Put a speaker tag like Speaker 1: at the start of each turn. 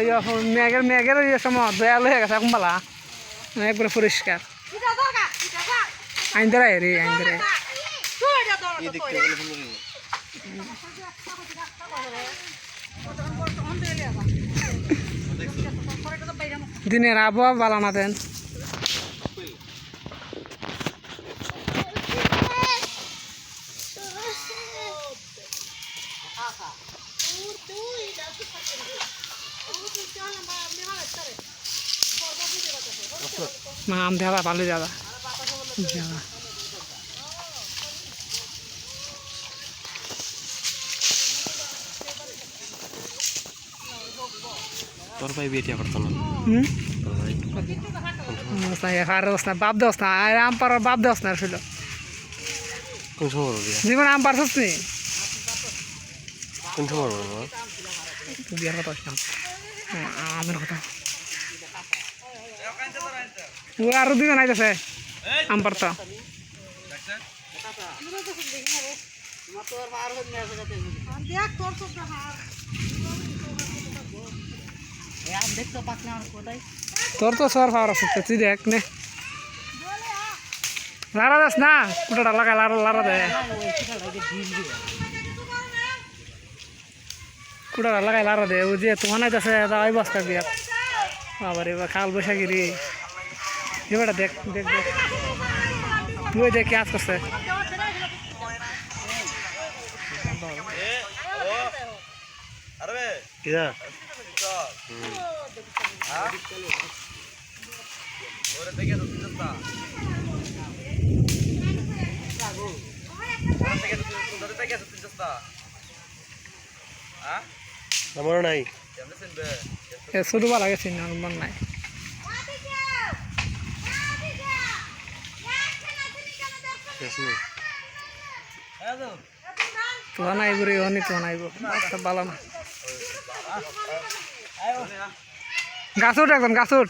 Speaker 1: দেখো মেঘের মেঘের সময় দয়াল হয়ে গেছে এখন বালা একবারে পরিষ্কার আইন রে আইন দিনের আবহাওয়া বালা না দেন आम ज़्यादा पालू ज़्यादा তোর ভাই বিয়ে করতো না বাপ দোস না আম পার বাপ দোস না ছিল কোন সময় জীবন আম পারছস নি কোন সময় বিয়ের কথা আসলাম আমের কথা আরো দুজন আইতেছে আম পারতো তোর তো সর পাওয়ার আছে তুই দেখ নে লারা দাস না কুটাটা লাগাই লারা দে কুটাটা লাগাই লারা দে ও যে তোমার নাইতেছে ওই বস্তা বিয়া আবার এবার কাল বৈশাখী রে এবারটা দেখ দেখ দেখ তুই দেখ কি আজ করছে আমার নাই ছোট বা লাগে চিন্তা মন নাই তোলা নাইব রে অনেক তোলা নাইব ভালো না গাছ উঠ একদম গাছ উঠ